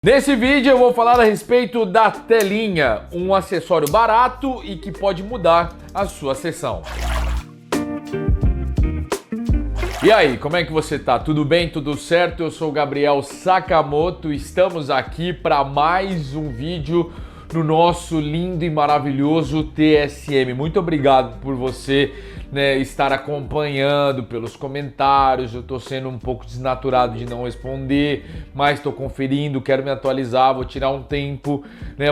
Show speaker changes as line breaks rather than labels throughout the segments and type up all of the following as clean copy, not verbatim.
Nesse vídeo eu vou falar a respeito da telinha, um acessório barato e que pode mudar a sua sessão. E aí, como é que você tá? Tudo bem? Tudo certo? Eu sou o Gabriel Sakamoto, estamos aqui para mais um vídeo no nosso lindo e maravilhoso TSM. Muito obrigado por você estar acompanhando, pelos comentários. Eu tô sendo um pouco desnaturado de não responder, mas tô conferindo, quero me atualizar, vou tirar um tempo,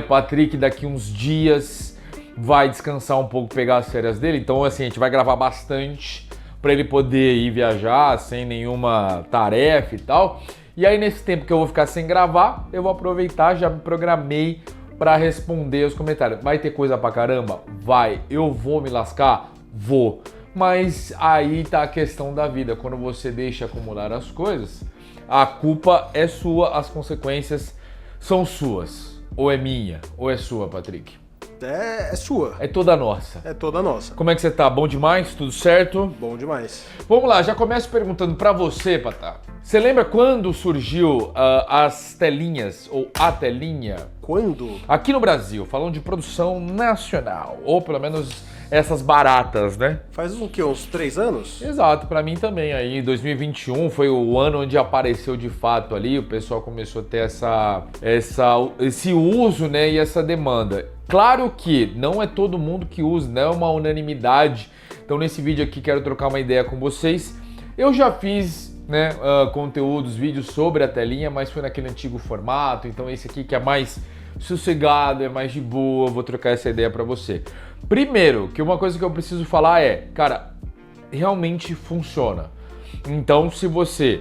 Patrick daqui uns dias vai descansar um pouco, pegar as férias dele, então assim, a gente vai gravar bastante para ele poder ir viajar sem nenhuma tarefa e tal. E aí nesse tempo que eu vou ficar sem gravar, eu vou aproveitar, já me programei para responder os comentários. Vai ter coisa pra caramba? Vai. Eu vou me lascar? Vou. Mas aí tá a questão da vida. Quando você deixa acumular as coisas, a culpa é sua, as consequências são suas. Ou é minha, ou é sua, Patrick?
É sua.
É toda nossa.
É toda nossa.
Como é que você tá? Bom demais? Tudo certo?
Bom demais.
Vamos lá, já começo perguntando pra você, Patá. Você lembra quando surgiu as telinhas, ou a telinha?
Quando?
Aqui no Brasil, falando de produção nacional, ou pelo menos essas baratas, né?
Faz o quê? Uns 3 anos?
Exato, pra mim também. Aí 2021 foi o ano onde apareceu de fato ali, o pessoal começou a ter esse uso, e essa demanda. Claro que não é todo mundo que usa, não é uma unanimidade. Então nesse vídeo aqui quero trocar uma ideia com vocês. Eu já fiz conteúdos, vídeos sobre a telinha, mas foi naquele antigo formato. Então esse aqui que é mais sossegado, é mais de boa, eu vou trocar essa ideia pra você. Primeiro, que uma coisa que eu preciso falar é, cara, realmente funciona. Então se você...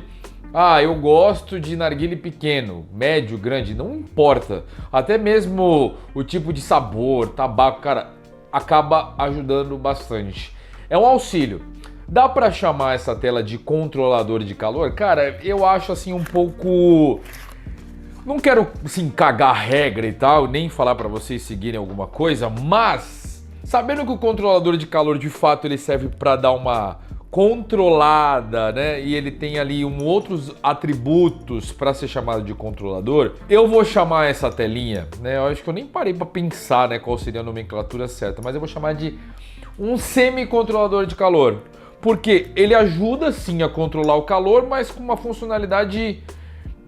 eu gosto de narguilé pequeno, médio, grande, não importa. Até mesmo o tipo de sabor, tabaco, cara, acaba ajudando bastante. É um auxílio. Dá pra chamar essa tela de controlador de calor? Cara, eu acho assim um pouco... Não quero, assim, cagar regra e tal, nem falar pra vocês seguirem alguma coisa, mas sabendo que o controlador de calor, de fato, ele serve pra dar uma controlada, e ele tem ali outros atributos para ser chamado de controlador, eu vou chamar essa telinha, eu acho que eu nem parei para pensar, qual seria a nomenclatura certa, mas eu vou chamar de um semi-controlador de calor, porque ele ajuda sim a controlar o calor, mas com uma funcionalidade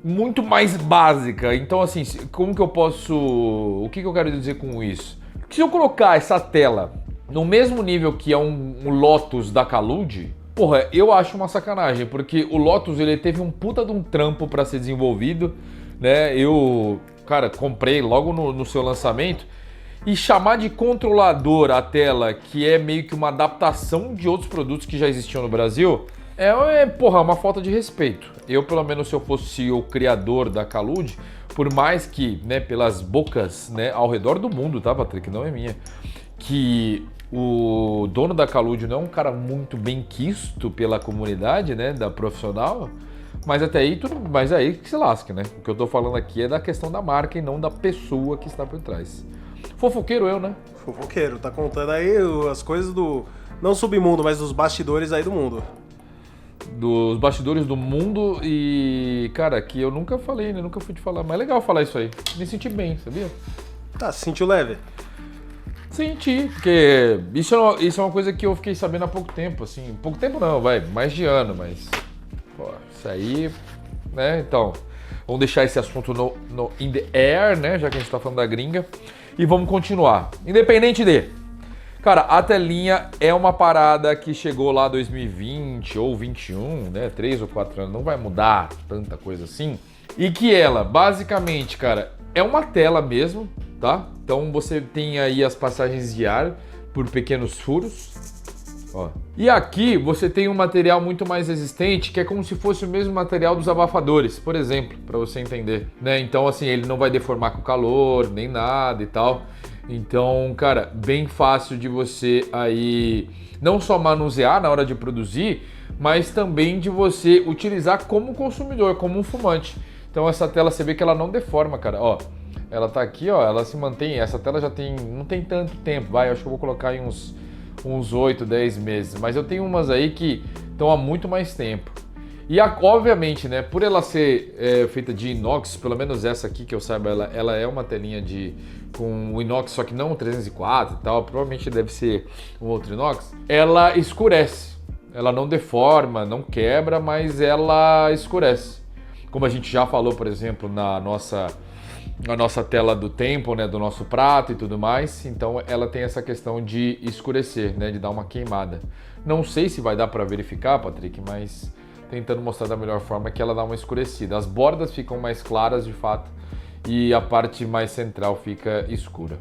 muito mais básica. Então assim, como que eu posso... O que eu quero dizer com isso? Se eu colocar essa tela no mesmo nível que é um Lotus da Kalude, porra, eu acho uma sacanagem, porque o Lotus ele teve um puta de um trampo para ser desenvolvido, Eu, cara, comprei logo no seu lançamento, e chamar de controlador a tela, que é meio que uma adaptação de outros produtos que já existiam no Brasil, porra, uma falta de respeito. Eu, pelo menos, se eu fosse o criador da Kalude, por mais que, pelas bocas, ao redor do mundo, tá, Patrick? Não é minha. Que o dono da Kalude não é um cara muito bem quisto pela comunidade, da profissional, mas até aí mas aí que se lasca, O que eu tô falando aqui é da questão da marca e não da pessoa que está por trás. Fofoqueiro eu,
Fofoqueiro, tá contando aí as coisas do... Não submundo, mas dos bastidores aí do mundo.
Dos bastidores do mundo e, cara, que eu nunca falei, Nunca fui te falar, mas é legal falar isso aí. Me senti bem, sabia?
Tá, se sentiu leve?
Senti, porque isso é uma coisa que eu fiquei sabendo há pouco tempo, assim. Pouco tempo não, mais de ano, mas... Pô, isso aí, Então, vamos deixar esse assunto no in the air, já que a gente tá falando da gringa. E vamos continuar. Independente de... Cara, a telinha é uma parada que chegou lá 2020 ou 21, 3 ou 4 anos, não vai mudar tanta coisa assim. E que ela, basicamente, cara, é uma tela mesmo, tá? Então você tem aí as passagens de ar por pequenos furos, ó. E aqui você tem um material muito mais resistente, que é como se fosse o mesmo material dos abafadores, por exemplo, para você entender, Então assim, ele não vai deformar com o calor, nem nada e tal. Então, cara, bem fácil de você aí não só manusear na hora de produzir, mas também de você utilizar como consumidor, como um fumante. Então essa tela, você vê que ela não deforma, cara, ó. Ela tá aqui, ó, ela se mantém, essa tela já não tem tanto tempo, eu acho que eu vou colocar em uns 8, 10 meses. Mas eu tenho umas aí que estão há muito mais tempo. E obviamente, né, por ela ser feita de inox, pelo menos essa aqui que eu saiba, ela é uma telinha com o inox, só que não o 304 e tal, provavelmente deve ser um outro inox, ela escurece. Ela não deforma, não quebra, mas ela escurece. Como a gente já falou, por exemplo, na nossa tela do tempo, né, do nosso prato e tudo mais, então ela tem essa questão de escurecer, né, de dar uma queimada. Não sei se vai dar para verificar, Patrick, mas tentando mostrar da melhor forma que ela dá uma escurecida. As bordas ficam mais claras, de fato, e a parte mais central fica escura.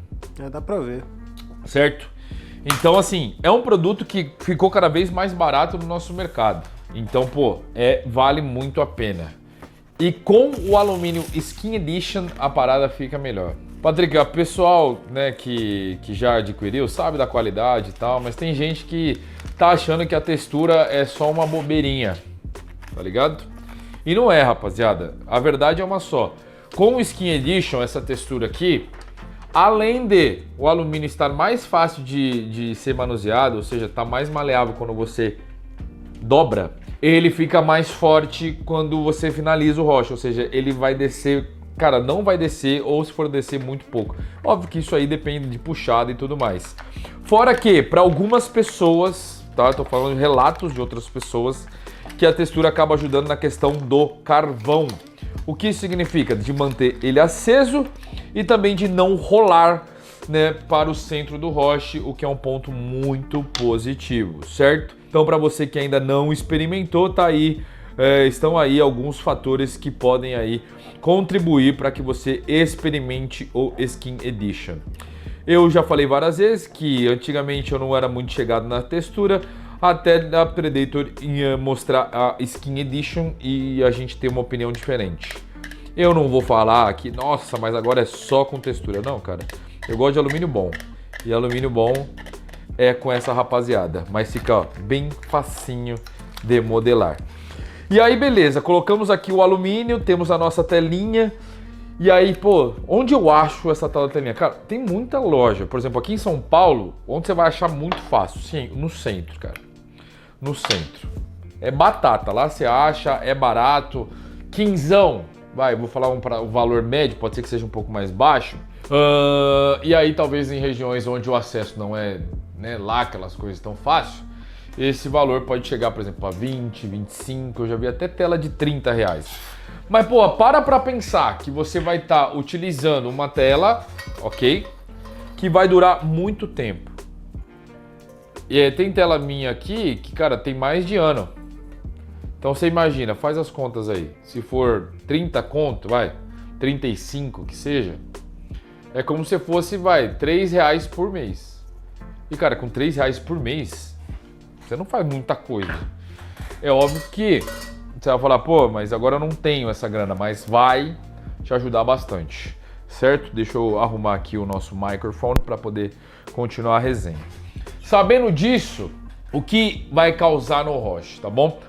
Dá pra ver.
Certo? Então, assim, é um produto que ficou cada vez mais barato no nosso mercado. Então, pô, vale muito a pena. E com o alumínio Skin Edition, a parada fica melhor. Patrick, o pessoal, né, que já adquiriu sabe da qualidade e tal, mas tem gente que tá achando que a textura é só uma bobeirinha, tá ligado? E não é, rapaziada. A verdade é uma só. Com o Skin Edition, essa textura aqui, além de o alumínio estar mais fácil de ser manuseado, ou seja, tá mais maleável quando você dobra, ele fica mais forte quando você finaliza o rocha, ou seja, ele vai descer, cara, não vai descer, ou se for descer muito pouco. Óbvio que isso aí depende de puxada e tudo mais. Fora que, para algumas pessoas, tá, tô falando de relatos de outras pessoas, que a textura acaba ajudando na questão do carvão. O que isso significa? De manter ele aceso e também de não rolar, né, para o centro do roche, o que é um ponto muito positivo, certo? Então, para você que ainda não experimentou, tá aí, estão aí alguns fatores que podem aí contribuir para que você experimente o Skin Edition. Eu já falei várias vezes que antigamente eu não era muito chegado na textura, até a Predator ia mostrar a Skin Edition e a gente ter uma opinião diferente. Eu não vou falar que, nossa, mas agora é só com textura. Não, cara. Eu gosto de alumínio bom. E alumínio bom é com essa rapaziada. Mas fica, ó, bem facinho de modelar. E aí, beleza. Colocamos aqui o alumínio, temos a nossa telinha. E aí, pô, onde eu acho essa tal telinha? Cara, tem muita loja. Por exemplo, aqui em São Paulo, onde você vai achar muito fácil? Sim, no centro, cara. No centro. É batata. Lá você acha, é barato. Quinzão. Vai, vou falar o valor médio, pode ser que seja um pouco mais baixo. E aí, talvez em regiões onde o acesso não é, né, lá aquelas coisas tão fácil, esse valor pode chegar, por exemplo, a 20, 25, eu já vi até tela de 30 reais. Mas, pô, para pensar que você vai estar utilizando uma tela, ok, que vai durar muito tempo. E tem tela minha aqui que, cara, tem mais de ano. Então você imagina, faz as contas aí. Se for 30 conto, vai, 35 que seja, é como se fosse, vai, 3 reais por mês. E, cara, com 3 reais por mês, você não faz muita coisa. É óbvio que você vai falar, pô, mas agora eu não tenho essa grana, mas vai te ajudar bastante, certo? Deixa eu arrumar aqui o nosso microfone para poder continuar a resenha. Sabendo disso, o que vai causar no roche, tá bom?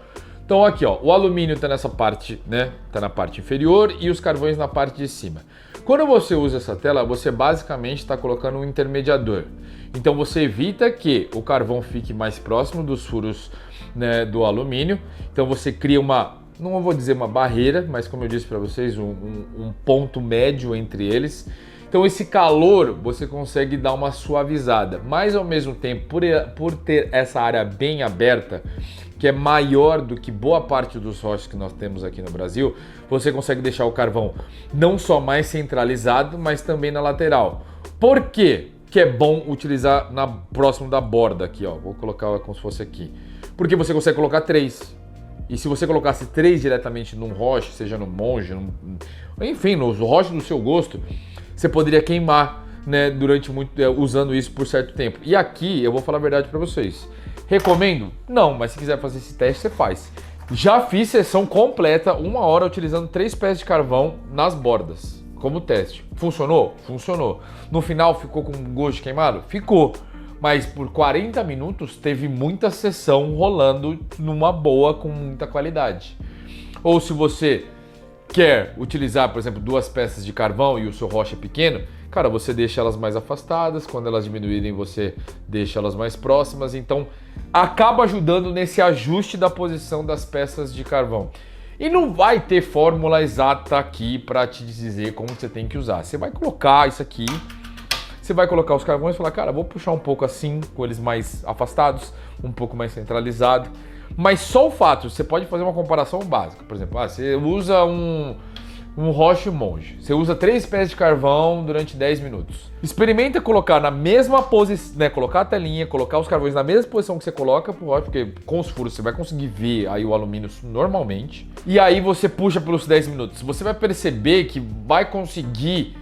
Então aqui, ó, o alumínio tá nessa parte, né? Tá na parte inferior e os carvões na parte de cima. Quando você usa essa tela, você basicamente está colocando um intermediador. Então você evita que o carvão fique mais próximo dos furos, né, do alumínio. Então você cria uma, não vou dizer uma barreira, mas como eu disse para vocês, um ponto médio entre eles. Então esse calor você consegue dar uma suavizada, mas ao mesmo tempo, por ter essa área bem aberta, que é maior do que boa parte dos roches que nós temos aqui no Brasil, você consegue deixar o carvão não só mais centralizado, mas também na lateral. Por quê que é bom utilizar próximo da borda aqui, ó? Vou colocar como se fosse aqui. Porque você consegue colocar 3. E se você colocasse 3 diretamente num roche, seja no monge, enfim, nos roches do seu gosto, você poderia queimar, né, durante usando isso por certo tempo. E aqui eu vou falar a verdade para vocês. Recomendo? Não, mas se quiser fazer esse teste, você faz. Já fiz sessão completa, 1 hora, utilizando 3 pés de carvão nas bordas, como teste. Funcionou? Funcionou. No final ficou com gosto de queimado? Ficou. Mas por 40 minutos teve muita sessão rolando numa boa, com muita qualidade. Ou se você quer utilizar, por exemplo, 2 peças de carvão e o seu rocha é pequeno, cara, você deixa elas mais afastadas, quando elas diminuírem você deixa elas mais próximas, então acaba ajudando nesse ajuste da posição das peças de carvão. E não vai ter fórmula exata aqui para te dizer como você tem que usar. Você vai colocar isso aqui, você vai colocar os carvões e falar, cara, vou puxar um pouco assim, com eles mais afastados, um pouco mais centralizado. Mas só o fato, você pode fazer uma comparação básica. Por exemplo, você usa um rocha monge. Você usa 3 pés de carvão durante 10 minutos. Experimenta colocar na mesma posição, né? Colocar a telinha, colocar os carvões na mesma posição que você coloca pro rocha, porque com os furos você vai conseguir ver aí o alumínio normalmente. E aí você puxa pelos 10 minutos. Você vai perceber que vai conseguir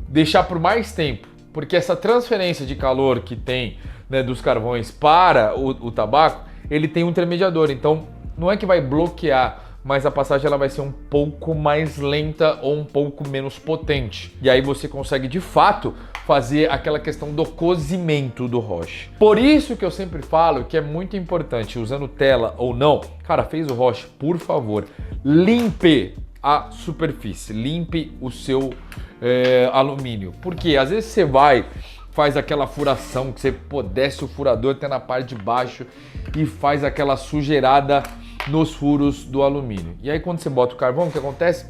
deixar por mais tempo, porque essa transferência de calor que tem, né, dos carvões para o tabaco, ele tem um intermediador. Então não é que vai bloquear, mas a passagem ela vai ser um pouco mais lenta ou um pouco menos potente. E aí você consegue, de fato, fazer aquela questão do cozimento do roche. Por isso que eu sempre falo que é muito importante, usando tela ou não, cara, fez o roche, por favor, limpe a superfície, limpe o seu alumínio. Porque às vezes você faz aquela furação que você desce o furador até na parte de baixo e faz aquela sujeirada nos furos do alumínio. E aí quando você bota o carvão, o que acontece?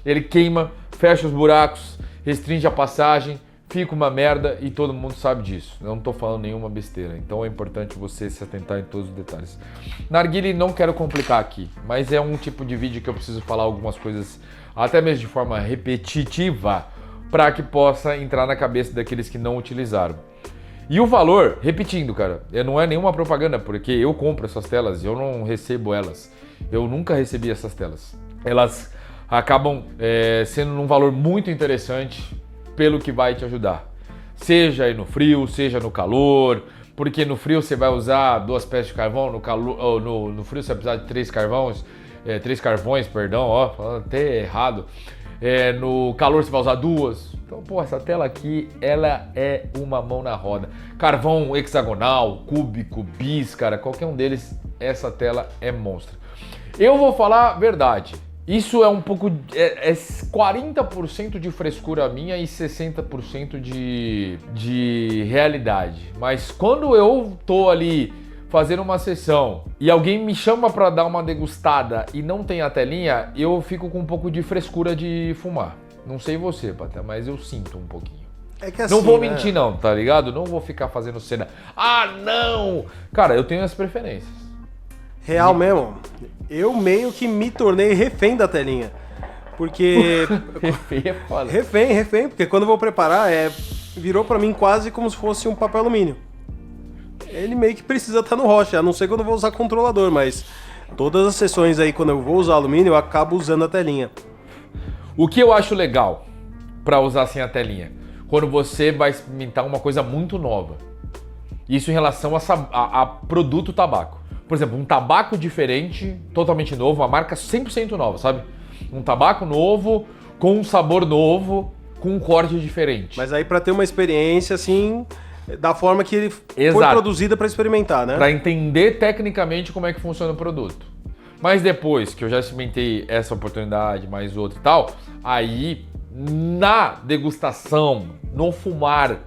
Ele queima, fecha os buracos, restringe a passagem, fica uma merda e todo mundo sabe disso. Eu não tô falando nenhuma besteira, então é importante você se atentar em todos os detalhes. Narguilé, não quero complicar aqui, mas é um tipo de vídeo que eu preciso falar algumas coisas até mesmo de forma repetitiva para que possa entrar na cabeça daqueles que não utilizaram. E o valor, repetindo, cara, não é nenhuma propaganda, porque eu compro essas telas e eu não recebo elas. Eu nunca recebi essas telas. Elas acabam sendo um valor muito interessante pelo que vai te ajudar. Seja aí no frio, seja no calor, porque no frio você vai usar 2 peças de carvão, no frio você vai precisar de 3 carvões, 3 carvões, perdão, ó, falando até errado. No calor você vai usar 2. Então, pô, essa tela aqui, ela é uma mão na roda. Carvão hexagonal, cúbico, bis, cara, qualquer um deles, essa tela é monstro. Eu vou falar a verdade. Isso é um pouco... É 40% de frescura minha e 60% de realidade. Mas quando eu tô ali fazendo uma sessão e alguém me chama para dar uma degustada e não tem a telinha, eu fico com um pouco de frescura de fumar. Não sei você, Patê, mas eu sinto um pouquinho. É que assim, não vou mentir não, tá ligado? Não vou ficar fazendo cena. Ah, não! Cara, eu tenho as preferências.
Real mesmo. Eu meio que me tornei refém da telinha. Porque...
refém é foda.
Refém, porque quando eu vou preparar, virou pra mim quase como se fosse um papel alumínio. Ele meio que precisa estar no rocha, a não ser quando eu vou usar controlador, mas todas as sessões aí, quando eu vou usar alumínio, eu acabo usando a telinha.
O que eu acho legal pra usar sem a telinha? Quando você vai experimentar uma coisa muito nova. Isso em relação a produto tabaco. Por exemplo, um tabaco diferente, totalmente novo, uma marca 100% nova, sabe? Um tabaco novo, com um sabor novo, com um corte diferente.
Mas aí pra ter uma experiência assim, da forma que ele foi produzida pra experimentar, né?
Pra entender tecnicamente como é que funciona o produto. Mas depois que eu já experimentei essa oportunidade, mais outra e tal, aí na degustação, no fumar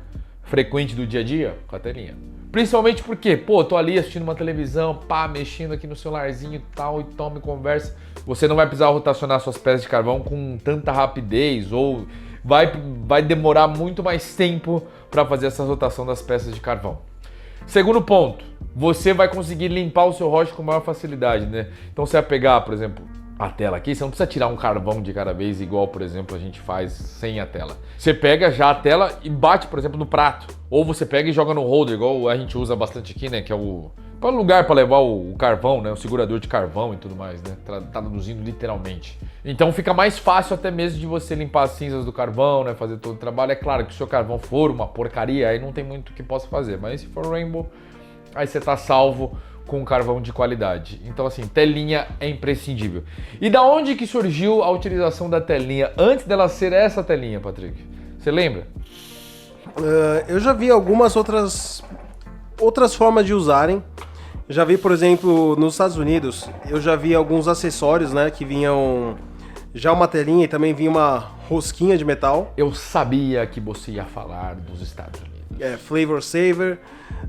frequente do dia a dia, com a telinha. Principalmente porque, pô, tô ali assistindo uma televisão, pá, mexendo aqui no celularzinho e tal, e toma e conversa. Você não vai precisar rotacionar suas peças de carvão com tanta rapidez, ou vai demorar muito mais tempo para fazer essa rotação das peças de carvão. Segundo ponto, você vai conseguir limpar o seu roche com maior facilidade, né? Então você vai pegar, por exemplo, a tela aqui, você não precisa tirar um carvão de cada vez, igual, por exemplo, a gente faz sem a tela. Você pega já a tela e bate, por exemplo, no prato. Ou você pega e joga no holder, igual a gente usa bastante aqui, né? Que é o lugar para levar o carvão, né? O segurador de carvão e tudo mais, né? Traduzindo literalmente. Então fica mais fácil até mesmo de você limpar as cinzas do carvão, né? Fazer todo o trabalho. É claro que se o seu carvão for uma porcaria, aí não tem muito o que possa fazer. Mas se for Rainbow, aí você tá salvo com carvão de qualidade. Então assim, telinha é imprescindível. E da onde que surgiu a utilização da telinha antes dela ser essa telinha, Patrick? Você lembra?
Eu já vi algumas outras formas de usarem. Já vi, por exemplo, nos Estados Unidos, eu já vi alguns acessórios, né, que vinham Já uma telinha e também vinha uma rosquinha de metal.
Eu sabia que você ia falar dos Estados Unidos.
Flavor Saver.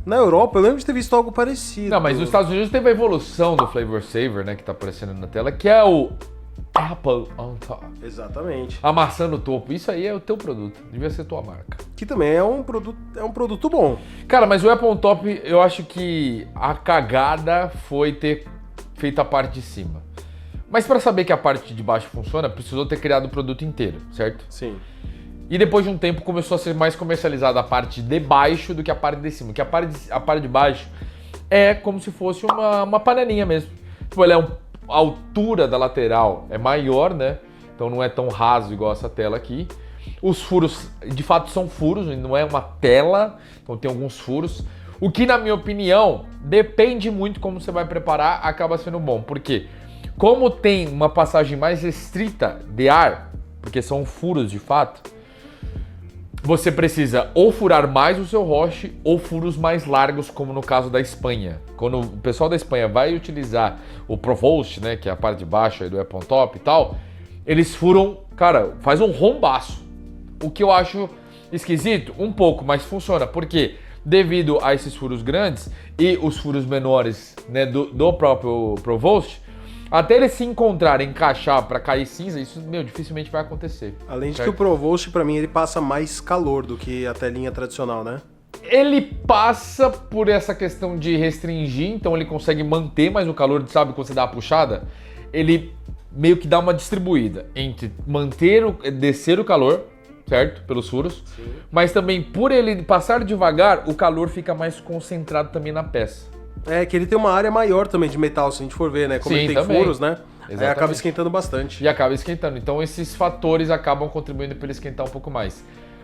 Na Europa eu lembro de ter visto algo parecido.
Não, mas nos Estados Unidos teve a evolução do Flavor Saver, né, que tá aparecendo na tela, que é o Apple on Top.
Exatamente.
A maçã no topo. Isso aí é o teu produto. Devia ser tua marca.
Que também é um produto bom.
Cara, mas o Apple on Top, eu acho que a cagada foi ter feito a parte de cima. Mas para saber que a parte de baixo funciona, precisou ter criado o produto inteiro, certo?
Sim.
E depois de um tempo começou a ser mais comercializada a parte de baixo do que a parte de cima. Que a parte de baixo é como se fosse uma panelinha mesmo. Tipo, ela a altura da lateral é maior, né? Então não é tão raso igual essa tela aqui. Os furos, de fato, são furos, não é uma tela, então tem alguns furos. O que, na minha opinião, depende muito como você vai preparar, acaba sendo bom. Por quê? Como tem uma passagem mais restrita de ar, porque são furos de fato, você precisa ou furar mais o seu roche ou furos mais largos, como no caso da Espanha. Quando o pessoal da Espanha vai utilizar o Provost, né, que é a parte de baixo aí do Apple on Top e tal, eles furam, cara, faz um rombaço. O que eu acho esquisito, um pouco, mas funciona. Por quê? Devido a esses furos grandes e os furos menores, né, do próprio Provost, até eles se encontrarem, encaixar para cair cinza, isso, dificilmente vai acontecer.
Além de que o Provost, pra mim, ele passa mais calor do que a telinha tradicional, né?
Ele passa por essa questão de restringir, então ele consegue manter mais o calor, sabe, quando você dá a puxada, ele meio que dá uma distribuída entre descer o calor, certo? Pelos furos, sim, mas também por ele passar devagar, o calor fica mais concentrado também na peça.
É, que ele tem uma área maior também de metal, se a gente for ver, né? Como
sim,
ele tem
também
furos, né?
Exatamente.
Aí acaba esquentando bastante.
E acaba esquentando. Então esses fatores acabam contribuindo para ele esquentar um pouco mais.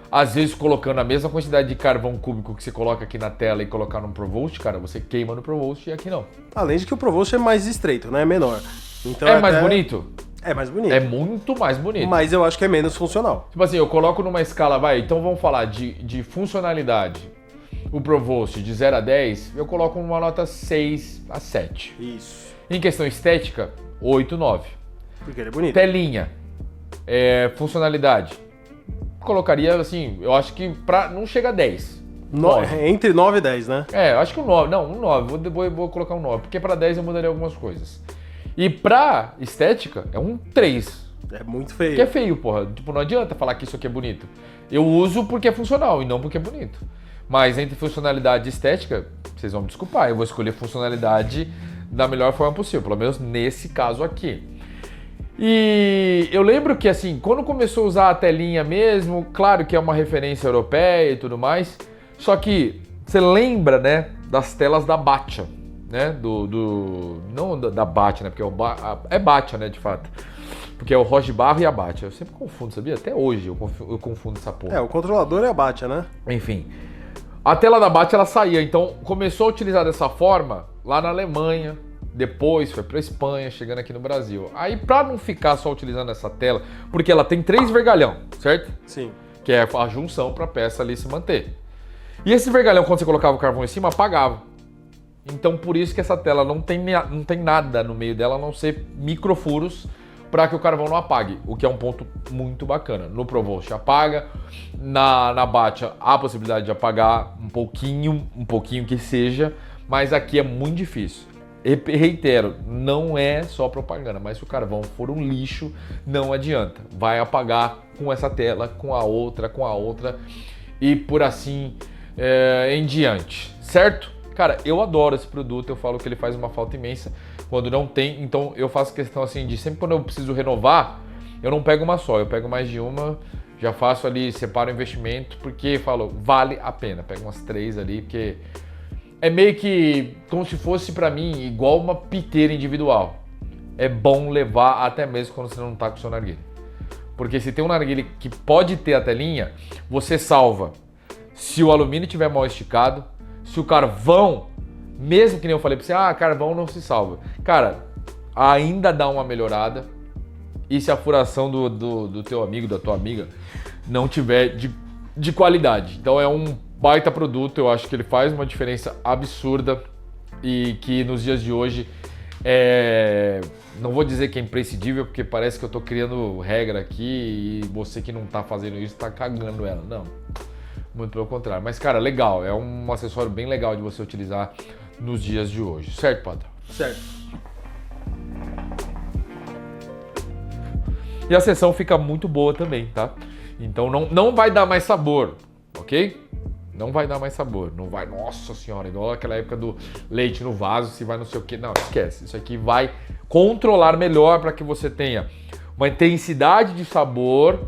Às vezes colocando a mesma quantidade de carvão cúbico que você coloca aqui na tela e colocar no Provost, cara, você queima no Provost e aqui não.
Além de que o Provost é mais estreito, né? É menor. Então
é mais bonito?
É mais bonito.
É muito mais bonito.
Mas eu acho que é menos funcional.
Tipo assim, eu coloco numa escala, então vamos falar de funcionalidade. O Provost de 0 a 10, eu coloco uma nota 6 a 7.
Isso.
Em questão estética, 8, 9.
Porque ele é bonito.
Telinha, funcionalidade, colocaria assim, eu acho que não chega a 10.
Entre 9 e 10, né?
Eu acho que um 9, não, um 9, vou colocar um 9, porque pra 10 eu mudaria algumas coisas. E pra estética, é um 3.
É muito feio.
Porque é feio, porra. Tipo, não adianta falar que isso aqui é bonito. Eu uso porque é funcional e não porque é bonito. Mas entre funcionalidade e estética, vocês vão me desculpar, eu vou escolher funcionalidade da melhor forma possível, pelo menos nesse caso aqui. E eu lembro que, assim, quando começou a usar a telinha mesmo, claro que é uma referência europeia e tudo mais, só que você lembra, né, das telas da Batia, né, não da Batia, né, porque é Batia, né, de fato. Porque é o Roche Barro e a Batia. Eu sempre confundo, sabia? Até hoje eu confundo essa porra.
O controlador é a Batia, né?
Enfim. A tela da Batia, ela saía, então começou a utilizar dessa forma lá na Alemanha, depois foi pra Espanha, chegando aqui no Brasil. Aí pra não ficar só utilizando essa tela, porque ela tem 3 vergalhão, certo?
Sim.
Que é a junção pra peça ali se manter. E esse vergalhão, quando você colocava o carvão em cima, apagava. Então por isso que essa tela não tem nada no meio dela, a não ser microfuros, para que o carvão não apague, o que é um ponto muito bacana. No Provost apaga, na Batia há a possibilidade de apagar um pouquinho que seja, mas aqui é muito difícil. Reitero, não é só propaganda, mas se o carvão for um lixo, não adianta. Vai apagar com essa tela, com a outra e por assim em diante, certo? Cara, eu adoro esse produto, eu falo que ele faz uma falta imensa quando não tem, então eu faço questão assim de sempre quando eu preciso renovar, eu não pego uma só, eu pego mais de uma, já faço ali, separo o investimento, porque falo, vale a pena, pego umas 3 ali, porque é meio que como se fosse pra mim igual uma piteira individual. É bom levar até mesmo quando você não tá com o seu narguilé. Porque se tem um narguilé que pode ter a telinha, você salva. Se o alumínio estiver mal esticado, se o carvão, mesmo que nem eu falei pra você, carvão não se salva. Cara, ainda dá uma melhorada. E se a furação do teu amigo, da tua amiga, não tiver de qualidade. Então é um baita produto, eu acho que ele faz uma diferença absurda e que nos dias de hoje Não vou dizer que é imprescindível, porque parece que eu tô criando regra aqui e você que não tá fazendo isso tá cagando ela. Não, muito pelo contrário. Mas, cara, legal, é um acessório bem legal de você utilizar nos dias de hoje, certo, patrão?
Certo.
E a sessão fica muito boa também, tá? Então não vai dar mais sabor, ok? Não vai dar mais sabor, não vai, nossa senhora, igual aquela época do leite no vaso, se vai não sei o que, não, esquece. Isso aqui vai controlar melhor para que você tenha uma intensidade de sabor,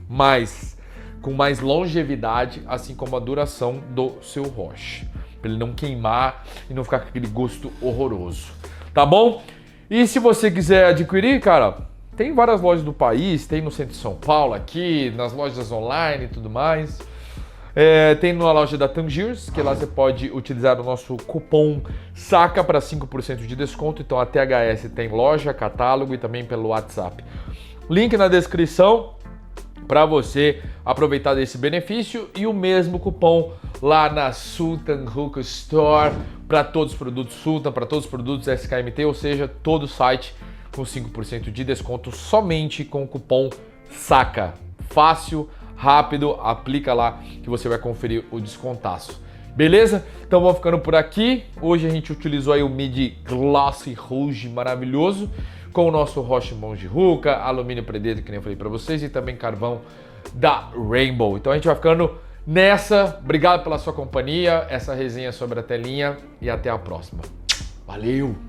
mas com mais longevidade, assim como a duração do seu roche, para ele não queimar e não ficar com aquele gosto horroroso, tá bom? E se você quiser adquirir, cara, tem várias lojas do país, tem no centro de São Paulo aqui, nas lojas online e tudo mais. Tem na loja da Tangiers, que lá você pode utilizar o nosso cupom SACA para 5% de desconto. Então a THS tem loja, catálogo e também pelo WhatsApp. Link na descrição para você aproveitar desse benefício e o mesmo cupom lá na Sultan Hookah Store para todos os produtos Sultan, para todos os produtos SKMT, ou seja, todo o site com 5% de desconto somente com o cupom SACA. Fácil, rápido, aplica lá que você vai conferir o descontaço. Beleza? Então vamos ficando por aqui. Hoje a gente utilizou aí o Midi Glossy Rouge maravilhoso com o nosso Roche Monge Hookah, alumínio Predator, que nem eu falei para vocês, e também carvão da Rainbow. Então a gente vai ficando nessa. Obrigado pela sua companhia, essa resenha sobre a telinha e até a próxima. Valeu!